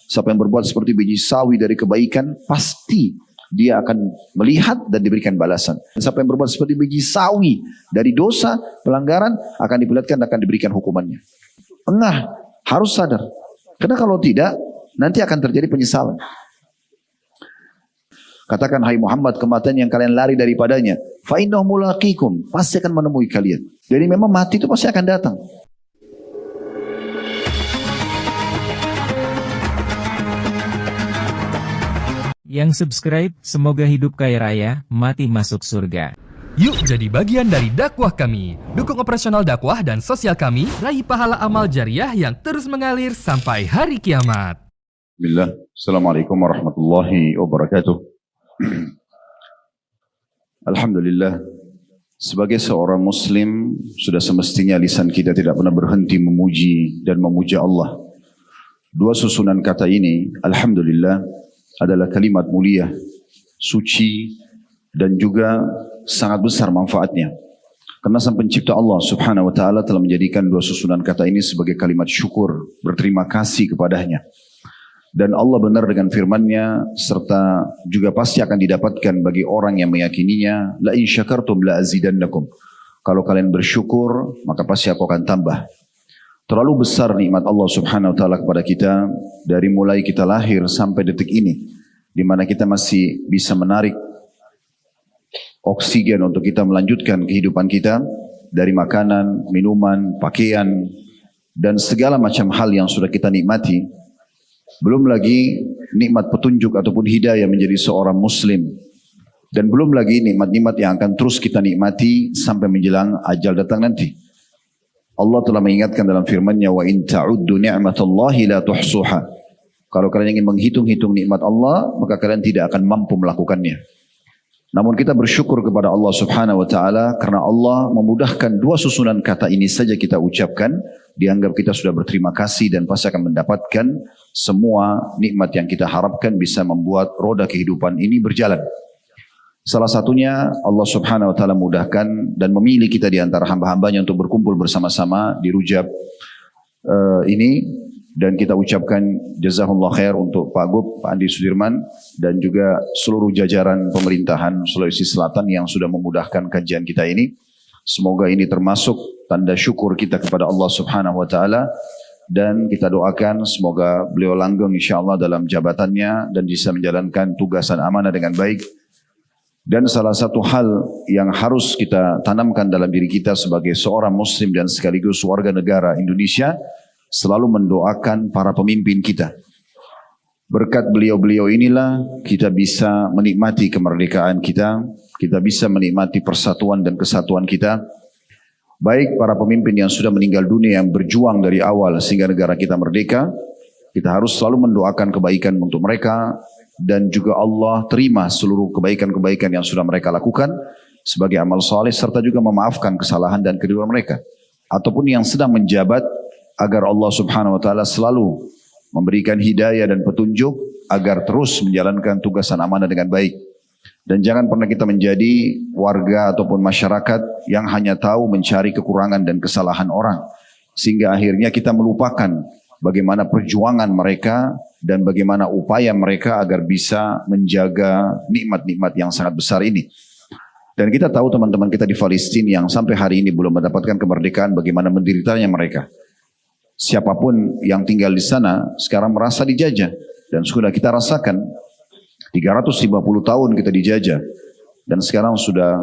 Siapa yang berbuat seperti biji sawi dari kebaikan, pasti dia akan melihat dan diberikan balasan. Dan siapa yang berbuat seperti biji sawi dari dosa, pelanggaran, akan diperlihatkan dan akan diberikan hukumannya. Engah, harus sadar. Karena kalau tidak, nanti akan terjadi penyesalan. Katakan, hai Muhammad, kematian yang kalian lari daripadanya, fa innahu mulaqikum, pasti akan menemui kalian. Jadi memang mati itu pasti akan datang. Yang subscribe, semoga hidup kaya raya, mati masuk surga. Yuk jadi bagian dari dakwah kami. Dukung operasional dakwah dan sosial kami, raih pahala amal jariah yang terus mengalir sampai hari kiamat. Bismillah. Assalamualaikum warahmatullahi wabarakatuh. Alhamdulillah, sebagai seorang muslim, sudah semestinya lisan kita tidak pernah berhenti memuji dan memuja Allah. Dua susunan kata ini, Alhamdulillah, adalah kalimat mulia, suci, dan juga sangat besar manfaatnya. Karena Sang Pencipta Allah Subhanahu wa Ta'ala telah menjadikan dua susunan kata ini sebagai kalimat syukur, berterima kasih kepadanya. Dan Allah benar dengan firman-Nya, serta juga pasti akan didapatkan bagi orang yang meyakininya, la in syakartum la azidannakum. Kalau kalian bersyukur, maka pasti aku akan tambah. Terlalu besar nikmat Allah Subhanahu wa Ta'ala kepada kita, dari mulai kita lahir sampai detik ini, di mana kita masih bisa menarik oksigen untuk kita melanjutkan kehidupan kita, dari makanan, minuman, pakaian, dan segala macam hal yang sudah kita nikmati. Belum lagi nikmat petunjuk ataupun hidayah menjadi seorang muslim. Dan belum lagi nikmat-nikmat yang akan terus kita nikmati sampai menjelang ajal datang nanti. Allah telah mengingatkan dalam firman-Nya, wa in ta'uddu ni'matallahi la tuhsuha. Kalau kalian ingin menghitung-hitung nikmat Allah, maka kalian tidak akan mampu melakukannya. Namun kita bersyukur kepada Allah Subhanahu wa Ta'ala karena Allah memudahkan dua susunan kata ini saja kita ucapkan, dianggap kita sudah berterima kasih dan pasti akan mendapatkan semua nikmat yang kita harapkan bisa membuat roda kehidupan ini berjalan. Salah satunya Allah Subhanahu wa Ta'ala mudahkan dan memilih kita di antara hamba-hambanya untuk berkumpul bersama-sama di Rujab ini. Dan kita ucapkan jazakumullah khair untuk Pak Gub, Pak Andi Sudirman, dan juga seluruh jajaran pemerintahan Sulawesi Selatan yang sudah memudahkan kajian kita ini. Semoga ini termasuk tanda syukur kita kepada Allah Subhanahu wa Ta'ala. Dan kita doakan semoga beliau langgeng insyaAllah dalam jabatannya dan bisa menjalankan tugasan amanah dengan baik. Dan salah satu hal yang harus kita tanamkan dalam diri kita sebagai seorang muslim dan sekaligus warga negara Indonesia, selalu mendoakan para pemimpin kita. Berkat beliau-beliau inilah kita bisa menikmati kemerdekaan kita, kita bisa menikmati persatuan dan kesatuan kita. Baik para pemimpin yang sudah meninggal dunia yang berjuang dari awal sehingga negara kita merdeka, kita harus selalu mendoakan kebaikan untuk mereka dan juga Allah terima seluruh kebaikan-kebaikan yang sudah mereka lakukan sebagai amal saleh serta juga memaafkan kesalahan dan kedua mereka. Ataupun yang sedang menjabat, agar Allah Subhanahu wa Ta'ala selalu memberikan hidayah dan petunjuk agar terus menjalankan tugasan amanah dengan baik. Dan jangan pernah kita menjadi warga ataupun masyarakat yang hanya tahu mencari kekurangan dan kesalahan orang. Sehingga akhirnya kita melupakan bagaimana perjuangan mereka dan bagaimana upaya mereka agar bisa menjaga nikmat-nikmat yang sangat besar ini. Dan kita tahu teman-teman kita di Palestina yang sampai hari ini belum mendapatkan kemerdekaan, bagaimana menderitanya mereka. Siapapun yang tinggal di sana sekarang merasa dijajah. Dan sudah kita rasakan 350 tahun kita dijajah. Dan sekarang sudah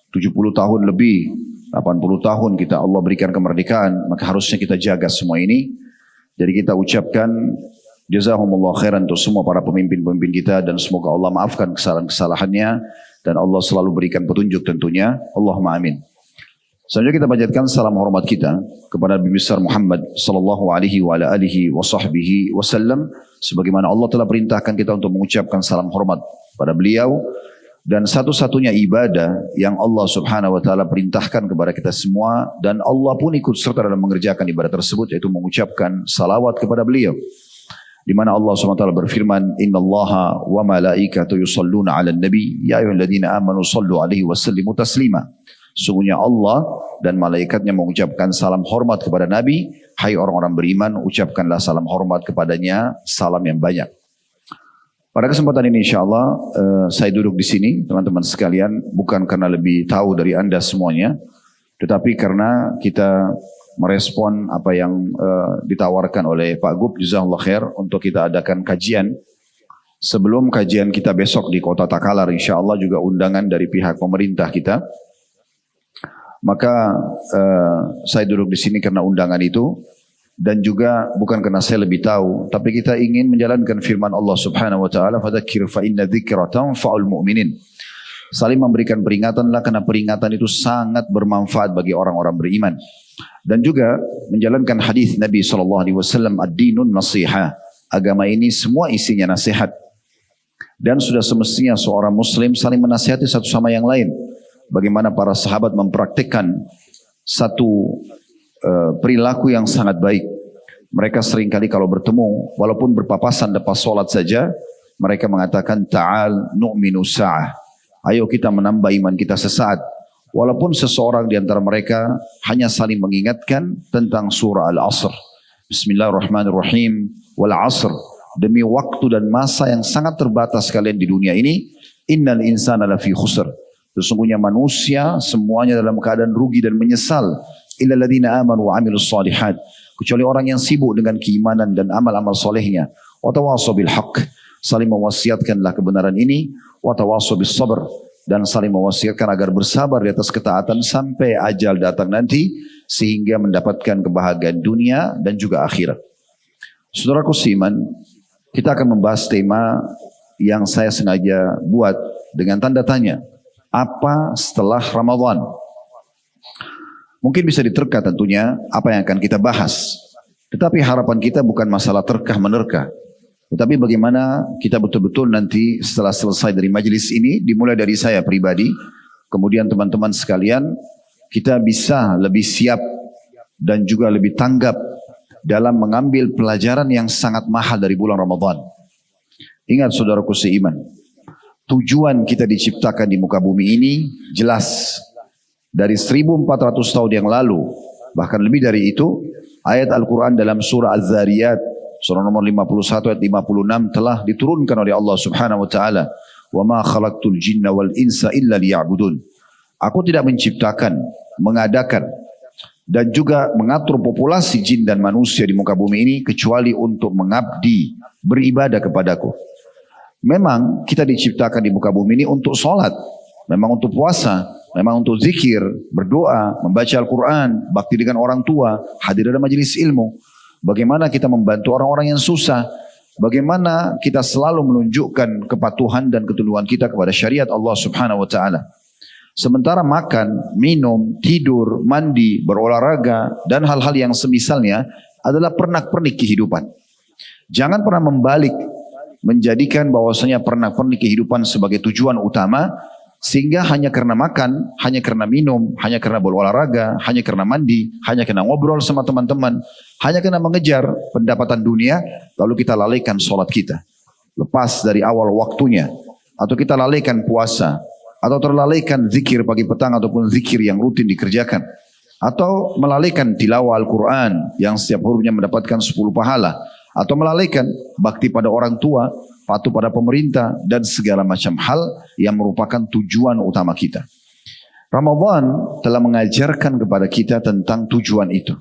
70 tahun lebih, 80 tahun kita Allah berikan kemerdekaan. Maka harusnya kita jaga semua ini. Jadi kita ucapkan jazakumullah khairan untuk semua para pemimpin-pemimpin kita. Dan semoga Allah maafkan kesalahan-kesalahannya. Dan Allah selalu berikan petunjuk tentunya. Allahumma amin. Selanjutnya kita panjatkan salam hormat kita kepada Nabi besar Muhammad sallallahu alaihi wa ala alihi wa sahbihi wasallam, sebagaimana Allah telah perintahkan kita untuk mengucapkan salam hormat pada beliau. Dan satu-satunya ibadah yang Allah Subhanahu wa Ta'ala perintahkan kepada kita semua, dan Allah pun ikut serta dalam mengerjakan ibadah tersebut, yaitu mengucapkan salawat kepada beliau. Di mana Allah Subhanahu wa Ta'ala berfirman, innallaha wa malaikatahu yusalluna 'alan nabi ya ayyuhalladzina amanu shallu 'alaihi wa sallimu taslima. Sungguhnya Allah dan malaikatnya mengucapkan salam hormat kepada Nabi, Hai orang-orang beriman, ucapkanlah salam hormat kepadanya, salam yang banyak. Pada kesempatan ini insyaAllah saya duduk di sini teman-teman sekalian bukan karena lebih tahu dari anda semuanya, tetapi karena kita merespon apa yang ditawarkan oleh Pak Gub Jazakallah Khair untuk kita adakan kajian. Sebelum kajian kita besok di Kota Takalar insyaAllah juga undangan dari pihak pemerintah kita. Maka saya duduk di sini karena undangan itu. Dan juga bukan karena saya lebih tahu, tapi kita ingin menjalankan firman Allah Subhanahu wa taala, fadzakir fa inna dzikra tanfa'ul mu'minin. Saling memberikan peringatanlah karena peringatan itu sangat bermanfaat bagi orang-orang beriman. Dan juga menjalankan hadis Nabi SAW, ad-dinun nasiha. Agama ini semua isinya nasihat. Dan sudah semestinya seorang muslim saling menasihati satu sama yang lain. Bagaimana para sahabat mempraktikkan satu perilaku yang sangat baik. Mereka seringkali kalau bertemu, walaupun berpapasan lepas sholat saja, mereka mengatakan, ta'al nu'minu sa'ah. Ayo kita menambah iman kita sesaat. Walaupun seseorang di antara mereka hanya saling mengingatkan tentang surah Al-Asr. Bismillahirrahmanirrahim. Wal asr. Demi waktu dan masa yang sangat terbatas kalian di dunia ini, innal insana lafi khusr. Sesungguhnya manusia semuanya dalam keadaan rugi dan menyesal. Illa ladina amanu wa amilus salihat, kecuali orang yang sibuk dengan keimanan dan amal-amal solehnya. Wa tawassaw bil haqq, saling mewasiatkanlah kebenaran ini. Wa tawassaw bis sabr, dan saling mewasiatkan agar bersabar di atas ketaatan sampai ajal datang nanti, sehingga mendapatkan kebahagiaan dunia dan juga akhirat. Saudaraku seiman, kita akan membahas tema yang saya sengaja buat dengan tanda tanya. Apa setelah Ramadan? Mungkin bisa diterka tentunya apa yang akan kita bahas. Tetapi harapan kita bukan masalah terkah menerka. Tetapi bagaimana kita betul-betul nanti setelah selesai dari majelis ini, dimulai dari saya pribadi, kemudian teman-teman sekalian, kita bisa lebih siap dan juga lebih tanggap dalam mengambil pelajaran yang sangat mahal dari bulan Ramadan. Ingat saudaraku seiman, tujuan kita diciptakan di muka bumi ini jelas. Dari 1400 tahun yang lalu, bahkan lebih dari itu, ayat Al-Quran dalam surah Az-Zariyat, surah nomor 51 ayat 56 telah diturunkan oleh Allah Subhanahu wa taala, "Wa ma khalaqtul jinna wal insa illa liya'budun." Aku tidak menciptakan, mengadakan dan juga mengatur populasi jin dan manusia di muka bumi ini kecuali untuk mengabdi, beribadah kepadaku. Memang kita diciptakan di muka bumi ini untuk sholat, memang untuk puasa, memang untuk zikir, berdoa, membaca Al-Quran, bakti dengan orang tua, hadir dalam majelis ilmu. Bagaimana kita membantu orang-orang yang susah. Bagaimana kita selalu menunjukkan kepatuhan dan ketundukan kita kepada syariat Allah Subhanahu wa taala. Sementara makan, minum, tidur, mandi, berolahraga dan hal-hal yang semisalnya adalah pernak-pernik kehidupan. Jangan pernah membalik menjadikan bahwasanya pernak-pernik kehidupan sebagai tujuan utama, sehingga hanya karena makan, hanya karena minum, hanya karena berolahraga, hanya karena mandi, hanya karena ngobrol sama teman-teman, hanya karena mengejar pendapatan dunia, lalu kita lalaikan sholat kita. Lepas dari awal waktunya, atau kita lalaikan puasa, atau terlalaikan zikir pagi petang ataupun zikir yang rutin dikerjakan, atau melalaikan tilawah Al-Quran yang setiap hurufnya mendapatkan 10 pahala, atau melalaikan bakti pada orang tua, patuh pada pemerintah, dan segala macam hal yang merupakan tujuan utama kita. Ramadan telah mengajarkan kepada kita tentang tujuan itu.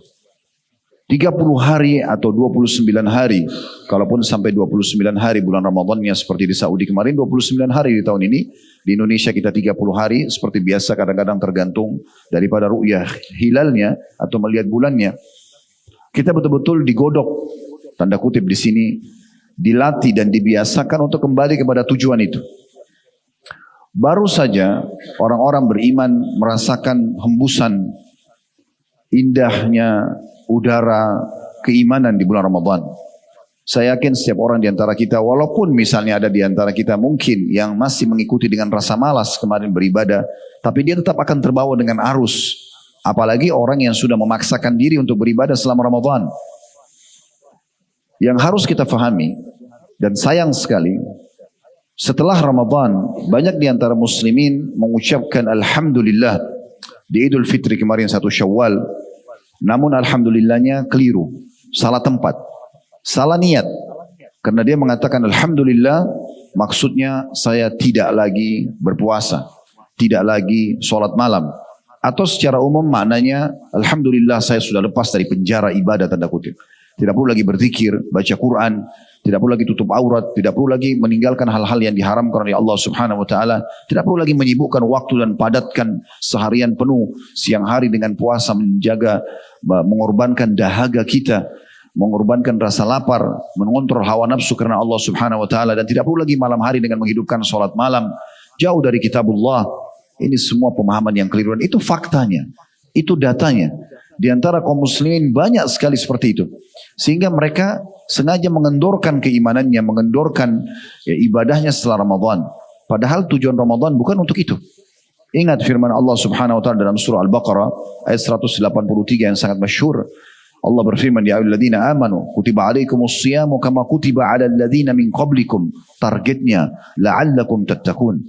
30 hari atau 29 hari, kalaupun sampai 29 hari bulan Ramadannya seperti di Saudi kemarin, 29 hari di tahun ini. Di Indonesia kita 30 hari, seperti biasa kadang-kadang tergantung daripada ru'yah hilalnya atau melihat bulannya. Kita betul-betul digodok, tanda kutip di sini, dilatih dan dibiasakan untuk kembali kepada tujuan itu. Baru saja orang-orang beriman merasakan hembusan indahnya udara keimanan di bulan Ramadan. Saya yakin setiap orang di antara kita, walaupun misalnya ada di antara kita mungkin yang masih mengikuti dengan rasa malas kemarin beribadah, tapi dia tetap akan terbawa dengan arus. Apalagi orang yang sudah memaksakan diri untuk beribadah selama Ramadan. Yang harus kita fahami, dan sayang sekali, setelah Ramadan banyak di antara muslimin mengucapkan Alhamdulillah di Idul Fitri kemarin 1 Syawal, Namun alhamdulillahnya keliru, salah tempat, salah niat. Karena dia mengatakan alhamdulillah maksudnya saya tidak lagi berpuasa, tidak lagi sholat malam. Atau secara umum maknanya alhamdulillah saya sudah lepas dari penjara ibadah tanda kutip. Tidak perlu lagi berzikir, baca Quran, tidak perlu lagi tutup aurat, tidak perlu lagi meninggalkan hal-hal yang diharamkan oleh Allah Subhanahu wa taala, tidak perlu lagi menyibukkan waktu dan padatkan seharian penuh siang hari dengan puasa, menjaga, mengorbankan dahaga kita, mengorbankan rasa lapar, mengontrol hawa nafsu karena Allah Subhanahu wa taala, dan tidak perlu lagi malam hari dengan menghidupkan salat malam, jauh dari kitabullah. Ini semua pemahaman yang keliru, dan itu faktanya, itu datanya. Di antara kaum muslimin banyak sekali seperti itu. Sehingga mereka sengaja mengendorkan keimanannya, mengendorkan ibadahnya setelah Ramadan. Padahal tujuan Ramadan bukan untuk itu. Ingat firman Allah Subhanahu wa taala dalam surah Al-Baqarah ayat 183 yang sangat masyhur. Allah berfirman, ya ayyuhalladzina amanu kutiba alaikumus shiyamu kama kutiba alal ladzina min qablikum. Targetnya la'allakum tattaqun.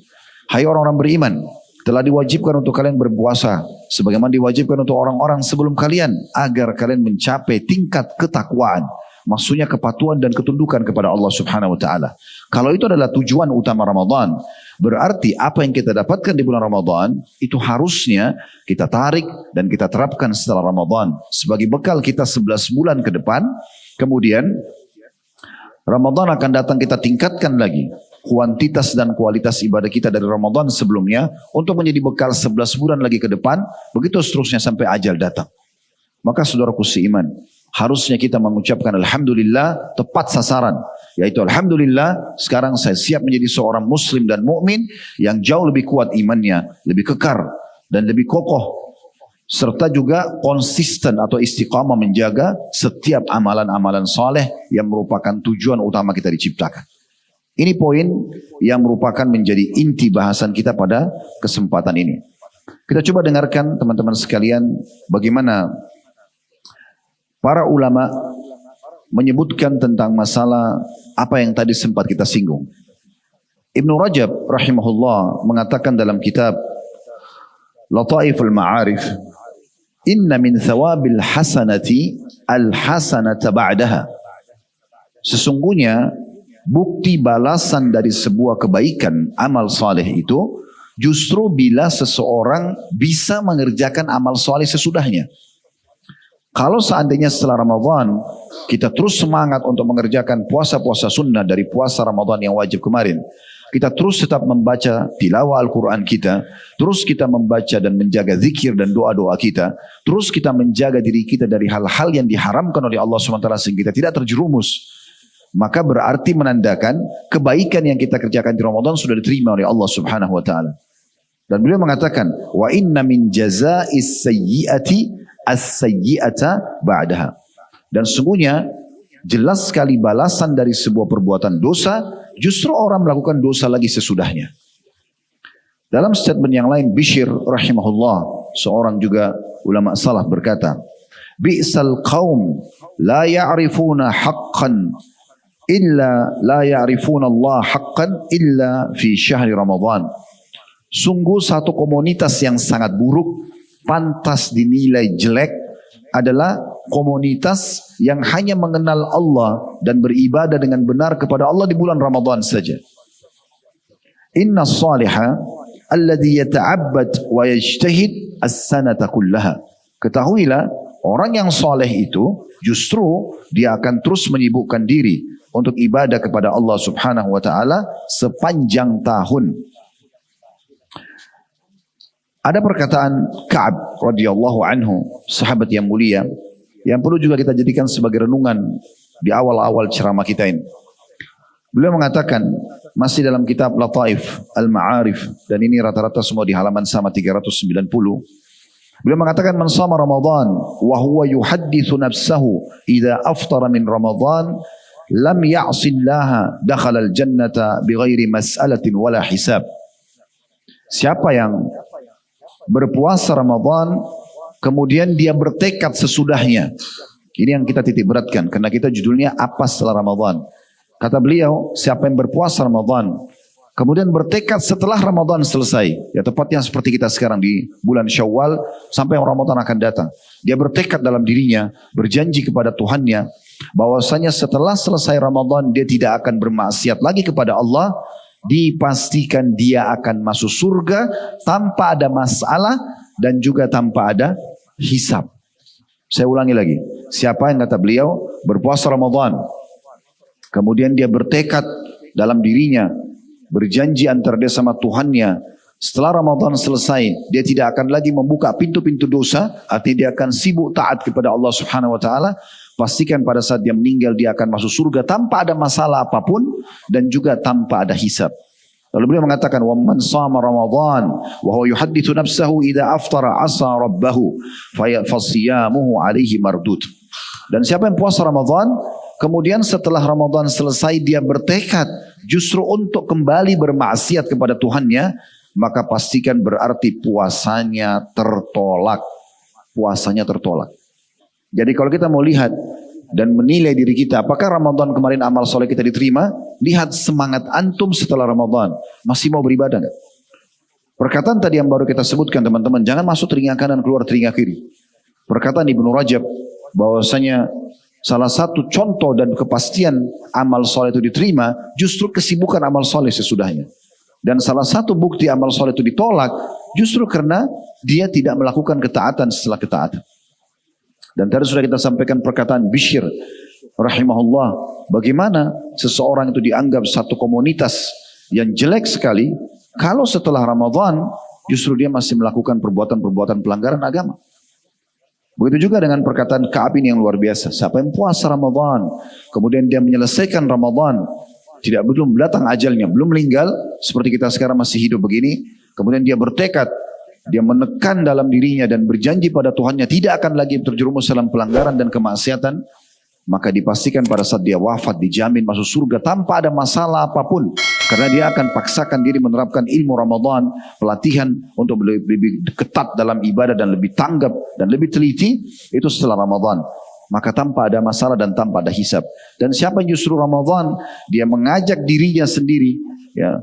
Hai orang-orang beriman, telah diwajibkan untuk kalian berpuasa sebagaimana diwajibkan untuk orang-orang sebelum kalian agar kalian mencapai tingkat ketakwaan. Maksudnya kepatuhan dan ketundukan kepada Allah Subhanahu wa taala. Kalau itu adalah tujuan utama Ramadan, berarti apa yang kita dapatkan di bulan Ramadan itu harusnya kita tarik dan kita terapkan setelah Ramadan sebagai bekal kita 11 bulan ke depan. Kemudian Ramadan akan datang, kita tingkatkan lagi kuantitas dan kualitas ibadah kita dari Ramadan sebelumnya untuk menjadi bekal 11 bulan lagi ke depan, begitu seterusnya sampai ajal datang. Maka saudaraku seiman, harusnya kita mengucapkan alhamdulillah tepat sasaran, yaitu alhamdulillah sekarang saya siap menjadi seorang muslim dan mukmin yang jauh lebih kuat imannya, lebih kekar dan lebih kokoh, serta juga konsisten atau istiqamah menjaga setiap amalan-amalan saleh yang merupakan tujuan utama kita diciptakan. Ini poin yang merupakan menjadi inti bahasan kita pada kesempatan ini. Kita coba dengarkan teman-teman sekalian bagaimana para ulama menyebutkan tentang masalah apa yang tadi sempat kita singgung. Ibnu Rajab rahimahullah mengatakan dalam kitab Lataiful Ma'arif, inna min thawabil hasanati al-hasanata ba'daha. Sesungguhnya bukti balasan dari sebuah kebaikan amal saleh itu justru bila seseorang bisa mengerjakan amal saleh sesudahnya. Kalau seandainya setelah Ramadan kita terus semangat untuk mengerjakan puasa-puasa sunnah dari puasa Ramadan yang wajib kemarin, kita terus tetap membaca tilawah Al-Quran kita, terus kita membaca dan menjaga zikir dan doa-doa kita, terus kita menjaga diri kita dari hal-hal yang diharamkan oleh Allah SWT sehingga kita tidak terjerumus, maka berarti menandakan kebaikan yang kita kerjakan di Ramadan sudah diterima oleh Allah Subhanahu wa taala. Dan beliau mengatakan, wa inna min jaza'is sayyi'ati as-sayyi'ata ba'daha. Dan sungguhnya jelas sekali balasan dari sebuah perbuatan dosa, justru orang melakukan dosa lagi sesudahnya. Dalam statement yang lain, Bishr rahimahullah, seorang juga ulama salaf berkata, bi'sal qaum la ya'rifuna haqqan illa la ya'rifuna Allah haqqan illa fi syahri Ramadan. Sungguh satu komunitas yang sangat buruk, pantas dinilai jelek, adalah komunitas yang hanya mengenal Allah dan beribadah dengan benar kepada Allah di bulan Ramadan saja. Inna as-saliha alladhi yata'abbad wa yajtahid as-sanata kullaha. Ketahuilah, orang yang saleh itu justru dia akan terus menyibukkan diri untuk ibadah kepada Allah Subhanahu wa taala sepanjang tahun. Ada perkataan Ka'ab radhiyallahu anhu, sahabat yang mulia, yang perlu juga kita jadikan sebagai renungan di awal-awal ceramah kita ini. Beliau mengatakan, masih dalam kitab Lataif Al-Ma'arif, dan ini rata-rata semua di halaman sama 390. Beliau mengatakan, man shama Ramadan wa huwa yuhaddithu nafsahu idza aftara min Ramadan lam ya'sillaha dakhala al-jannata bighairi mas'alatin wala hisab. Siapa yang berpuasa Ramadan kemudian dia bertekad sesudahnya. Ini yang kita titik beratkan karena kita judulnya apa setelah Ramadan. Kata beliau, siapa yang berpuasa Ramadan Kemudian bertekad setelah Ramadan selesai. Ya tepatnya seperti kita sekarang di bulan Syawal sampai Ramadan akan datang. Dia bertekad dalam dirinya, berjanji kepada Tuhannya bahwasanya setelah selesai Ramadan dia tidak akan bermaksiat lagi kepada Allah. Dipastikan dia akan masuk surga tanpa ada masalah dan juga tanpa ada hisab. Saya ulangi lagi. Siapa yang kata beliau berpuasa Ramadan, kemudian dia bertekad dalam dirinya, berjanji antara dia sama Tuhannya, setelah Ramadan selesai dia tidak akan lagi membuka pintu-pintu dosa, artinya dia akan sibuk taat kepada Allah Subhanahu wa taala. Pastikan pada saat dia meninggal dia akan masuk surga tanpa ada masalah apapun dan juga tanpa ada hisab. Lalu beliau mengatakan, "Wa man shama Ramadan wa huwa yuhaddithu nafsahu idza aftara asa rabbahu fa siyamuhu alaihi mardud." Dan siapa yang puasa Ramadan, kemudian setelah Ramadan selesai dia bertekad justru untuk kembali bermaksiat kepada Tuhannya, maka pastikan berarti puasanya tertolak. Puasanya tertolak. Jadi kalau kita mau lihat dan menilai diri kita, apakah Ramadan kemarin amal soleh kita diterima? Lihat semangat antum setelah Ramadan. Masih mau beribadah enggak? Perkataan tadi yang baru kita sebutkan teman-teman, jangan masuk telinga kanan keluar telinga kiri. Perkataan Ibnu Rajab bahwasanya salah satu contoh dan kepastian amal soleh itu diterima justru kesibukan amal soleh sesudahnya. Dan salah satu bukti amal soleh itu ditolak justru karena dia tidak melakukan ketaatan setelah ketaatan. Dan tadi sudah kita sampaikan perkataan Bishr rahimahullah, bagaimana seseorang itu dianggap satu komunitas yang jelek sekali kalau setelah Ramadan justru dia masih melakukan perbuatan-perbuatan pelanggaran agama. Begitu juga dengan perkataan Ka'ab ini yang luar biasa. Siapa yang puasa Ramadan, kemudian dia menyelesaikan Ramadan, belum datang ajalnya, belum meninggal, seperti kita sekarang masih hidup begini, kemudian dia bertekad, dia menekan dalam dirinya dan berjanji pada Tuhannya tidak akan lagi terjerumus dalam pelanggaran dan kemaksiatan, maka dipastikan pada saat dia wafat dijamin masuk surga tanpa ada masalah apapun, karena dia akan paksakan diri menerapkan ilmu Ramadan, pelatihan untuk lebih ketat dalam ibadah dan lebih tanggap dan lebih teliti itu setelah Ramadan, maka tanpa ada masalah dan tanpa ada hisab. Dan siapa yang justru Ramadan dia mengajak dirinya sendiri, ya,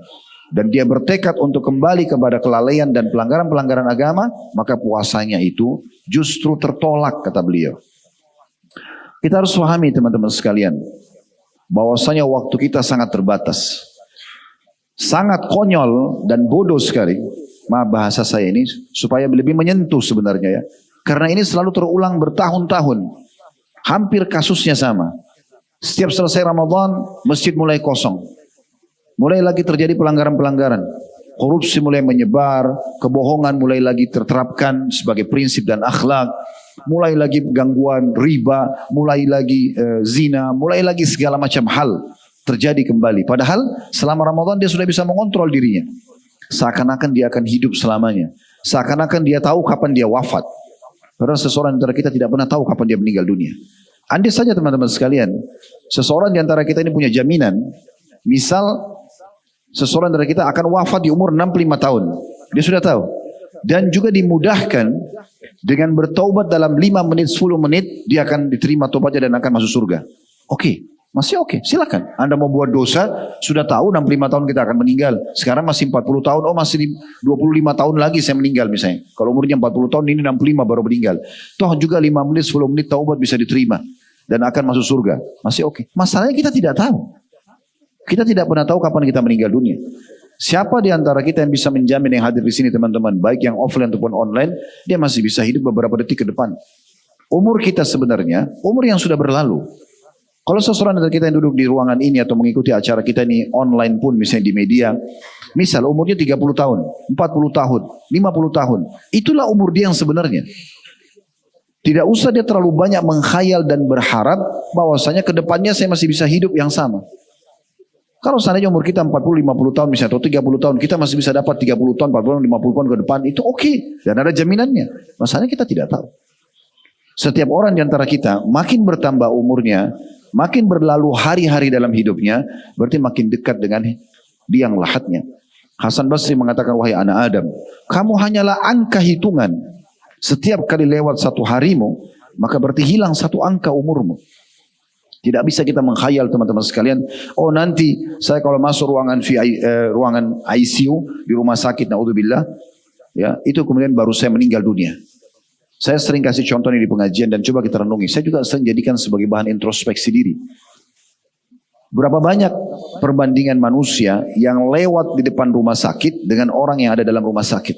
dan dia bertekad untuk kembali kepada kelalaian dan pelanggaran-pelanggaran agama, maka puasanya itu justru tertolak, kata beliau. Kita harus pahami teman-teman sekalian, bahwasanya waktu kita sangat terbatas. Sangat konyol dan bodoh sekali, maaf bahasa saya ini, supaya lebih menyentuh sebenarnya ya. Karena ini selalu terulang bertahun-tahun. Hampir kasusnya sama. Setiap selesai Ramadan, masjid mulai kosong. Mulai lagi terjadi pelanggaran-pelanggaran. Korupsi mulai menyebar, kebohongan mulai lagi terterapkan sebagai prinsip dan akhlak. Mulai lagi gangguan riba, mulai lagi zina, mulai lagi segala macam hal terjadi kembali. Padahal selama Ramadan dia sudah bisa mengontrol dirinya. Seakan-akan dia akan hidup selamanya. Seakan-akan dia tahu kapan dia wafat. Padahal seseorang antara kita tidak pernah tahu kapan dia meninggal dunia. Andai saja teman-teman sekalian, seseorang di antara kita ini punya jaminan, misal seseorang dari kita akan wafat di umur 65 tahun. Dia sudah tahu. Dan juga dimudahkan dengan bertaubat dalam 5 menit, 10 menit, dia akan diterima taubatnya dan akan masuk surga. Oke, masih oke, silakan. Anda mau buat dosa, sudah tahu 65 tahun kita akan meninggal. Sekarang masih 40 tahun, oh masih 25 tahun lagi saya meninggal misalnya. Kalau umurnya 40 tahun, ini 65 baru meninggal. Toh juga 5 menit, 10 menit taubat bisa diterima. Dan akan masuk surga. Masih oke. Masalahnya kita tidak tahu. Kita tidak pernah tahu kapan kita meninggal dunia. Siapa di antara kita yang bisa menjamin yang hadir di sini teman-teman, baik yang offline ataupun online, dia masih bisa hidup beberapa detik ke depan. Umur kita sebenarnya, umur yang sudah berlalu. Kalau seseorang dari kita yang duduk di ruangan ini atau mengikuti acara kita ini online pun misalnya di media, misal umurnya 30 tahun, 40 tahun, 50 tahun, itulah umur dia yang sebenarnya. Tidak usah dia terlalu banyak menghayal dan berharap bahwasanya ke depannya saya masih bisa hidup yang sama. Kalau seandainya umur kita 40-50 tahun misalnya atau 30 tahun, kita masih bisa dapat 30 tahun, 40 tahun, 50 tahun ke depan, itu oke. Dan ada jaminannya. Masalahnya kita tidak tahu. Setiap orang di antara kita makin bertambah umurnya, makin berlalu hari-hari dalam hidupnya, berarti makin dekat dengan liang lahatnya. Hasan Basri mengatakan, wahai anak Adam, kamu hanyalah angka hitungan. Setiap kali lewat satu harimu, maka berarti hilang satu angka umurmu. Tidak bisa kita mengkhayal teman-teman sekalian, oh nanti saya kalau masuk ruangan ICU di rumah sakit, naudzubillah, ya, itu kemudian baru saya meninggal dunia. Saya sering kasih contoh ini di pengajian dan coba kita renungi. Saya juga sering jadikan sebagai bahan introspeksi diri. Berapa banyak perbandingan manusia yang lewat di depan rumah sakit dengan orang yang ada dalam rumah sakit.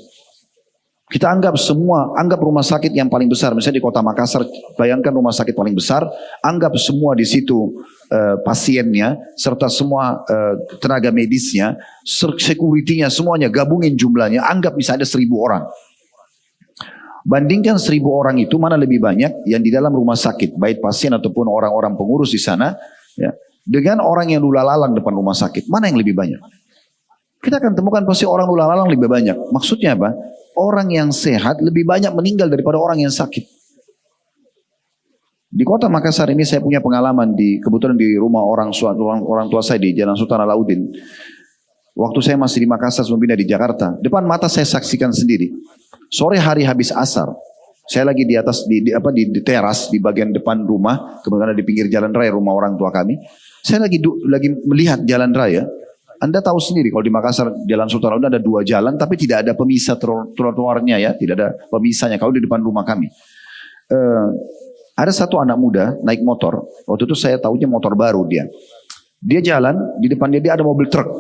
Kita anggap rumah sakit yang paling besar, misalnya di kota Makassar, bayangkan rumah sakit paling besar, anggap semua di situ pasiennya, serta semua tenaga medisnya, security-nya, semuanya gabungin jumlahnya, anggap bisa ada 1.000 orang. Bandingkan 1.000 orang itu mana lebih banyak yang di dalam rumah sakit, baik pasien ataupun orang-orang pengurus di sana, ya, dengan orang yang lula-lalang depan rumah sakit, mana yang lebih banyak? Kita akan temukan pasti orang lula-lalang lebih banyak. Maksudnya apa? Orang yang sehat lebih banyak meninggal daripada orang yang sakit. Di kota Makassar ini saya punya pengalaman kebetulan di rumah orang tua saya di Jalan Sultan Alauddin. Waktu saya masih di Makassar sebelum pindah di Jakarta, depan mata saya saksikan sendiri. Sore hari habis asar, saya lagi di atas di teras di bagian depan rumah, kemudian di pinggir jalan raya rumah orang tua kami. Saya lagi melihat jalan raya. Anda tahu sendiri kalau di Makassar Jalan Sultan Alauddin ada 2 jalan, tapi tidak ada pemisah trotoarnya ya, tidak ada pemisahnya. Kalau di depan rumah kami, ada satu anak muda naik motor. Waktu itu saya tahunya motor baru dia. Dia jalan di depannya dia ada mobil truk.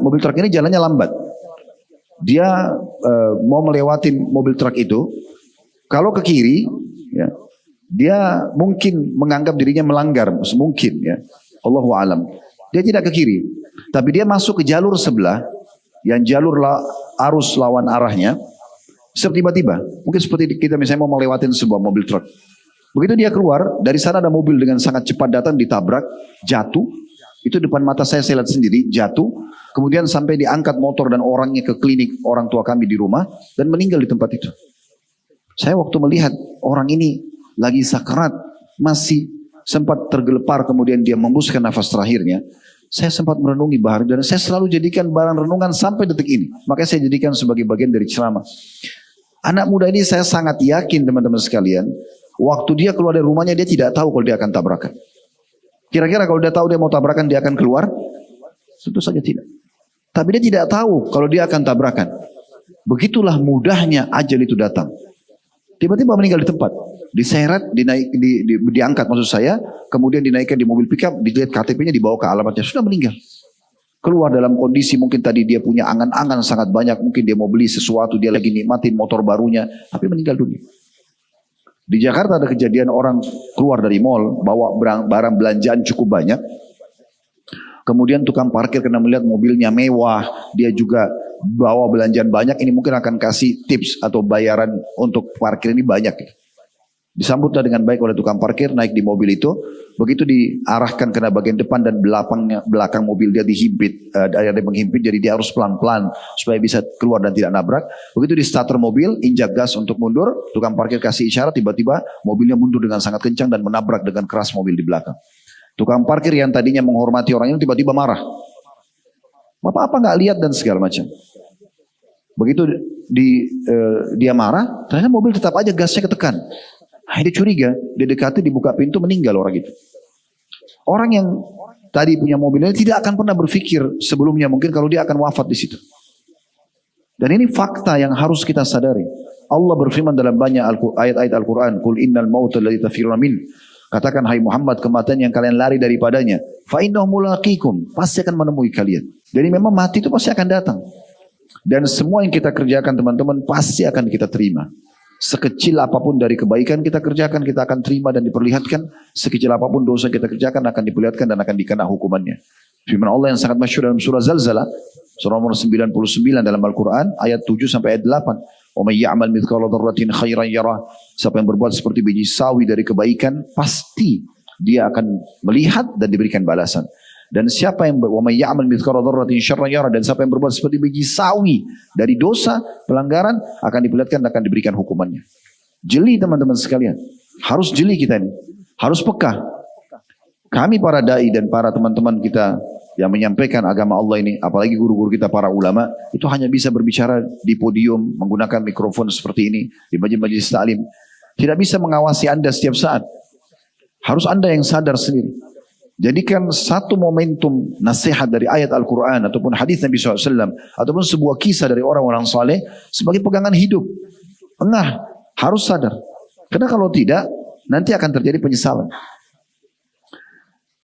Mobil truk ini jalannya lambat. Dia mau melewatin mobil truk itu, kalau ke kiri, ya, dia mungkin menganggap dirinya melanggar, mungkin ya, Allahu alam. Dia tidak ke kiri, tapi dia masuk ke jalur sebelah, yang jalur arus lawan arahnya. Tiba-tiba, mungkin seperti kita misalnya mau melewatin sebuah mobil truk. Begitu dia keluar, dari sana ada mobil dengan sangat cepat datang, ditabrak, jatuh. Itu depan mata saya lihat sendiri, jatuh. Kemudian sampai diangkat motor dan orangnya ke klinik orang tua kami di rumah. Dan meninggal di tempat itu. Saya waktu melihat orang ini lagi sakrat, masih sempat tergelepar, kemudian dia membuskan nafas terakhirnya. Saya sempat merenungi bahar, dan saya selalu jadikan barang renungan sampai detik ini. Makanya saya jadikan sebagai bagian dari ceramah. Anak muda ini saya sangat yakin teman-teman sekalian, waktu dia keluar dari rumahnya dia tidak tahu kalau dia akan tabrakan. Kira-kira kalau dia tahu dia mau tabrakan dia akan keluar? Tentu saja tidak. Tapi dia tidak tahu kalau dia akan tabrakan. Begitulah mudahnya ajal itu datang. Tiba-tiba meninggal di tempat. Diseret, diangkat maksud saya, kemudian dinaikkan di mobil pickup, dilihat KTP-nya, dibawa ke alamatnya, sudah meninggal. Keluar dalam kondisi mungkin tadi dia punya angan-angan sangat banyak, mungkin dia mau beli sesuatu, dia lagi nikmatin motor barunya, tapi meninggal dunia. Di Jakarta ada kejadian orang keluar dari mall, bawa barang belanjaan cukup banyak. Kemudian tukang parkir kena melihat mobilnya mewah, dia juga bawa belanjaan banyak, ini mungkin akan kasih tips atau bayaran untuk parkir ini banyak. Disambutlah dengan baik oleh tukang parkir, naik di mobil itu. Begitu diarahkan kena bagian depan dan belakang mobil dia dihimpit, ada yang menghimpit, jadi dia harus pelan-pelan supaya bisa keluar dan tidak nabrak. Begitu di starter mobil, injak gas untuk mundur, tukang parkir kasih isyarat, tiba-tiba mobilnya mundur dengan sangat kencang dan menabrak dengan keras mobil di belakang. Tukang parkir yang tadinya menghormati orang ini tiba-tiba marah. Bapak apa nggak lihat dan segala macam. Begitu dia marah, ternyata mobil tetap aja gasnya ketekan. Dia curiga, dia dekati, dibuka pintu, meninggal orang itu. Orang yang tadi punya mobil ini tidak akan pernah berpikir sebelumnya mungkin kalau dia akan wafat di situ. Dan ini fakta yang harus kita sadari. Allah berfirman dalam banyak ayat-ayat Al-Quran, "Qul innal mauta alladzi tafirruna min." Katakan, hai Muhammad, kematian yang kalian lari daripadanya, fa innahu mulaqikum, pasti akan menemui kalian. Jadi memang mati itu pasti akan datang. Dan semua yang kita kerjakan teman-teman pasti akan kita terima. Sekecil apapun dari kebaikan kita kerjakan, kita akan terima dan diperlihatkan. Sekecil apapun dosa kita kerjakan akan diperlihatkan dan akan dikena hukumannya. Firman Allah yang sangat masyhur dalam surah Zalzalah, surah nomor 99 dalam Al-Quran, ayat 7 sampai ayat 8. "Wa may ya'mal mithqala dzarratin khairan yarah." Siapa yang berbuat seperti biji sawi dari kebaikan, pasti dia akan melihat dan diberikan balasan. Dan siapa yang wa may ya'mal mithqala dzarratin syarran yarah, dan siapa yang berbuat seperti biji sawi dari dosa, pelanggaran, akan diperlihatkan dan akan diberikan hukumannya. Jeli teman-teman sekalian. Harus jeli kita ini. Harus peka. Kami para dai dan para teman-teman kita yang menyampaikan agama Allah ini, apalagi guru-guru kita para ulama, itu hanya bisa berbicara di podium, menggunakan mikrofon seperti ini, di majelis ta'lim. Tidak bisa mengawasi Anda setiap saat. Harus Anda yang sadar sendiri. Jadikan satu momentum nasihat dari ayat Al-Quran ataupun hadis Nabi SAW ataupun sebuah kisah dari orang-orang saleh sebagai pegangan hidup. Harus sadar. Karena kalau tidak, nanti akan terjadi penyesalan.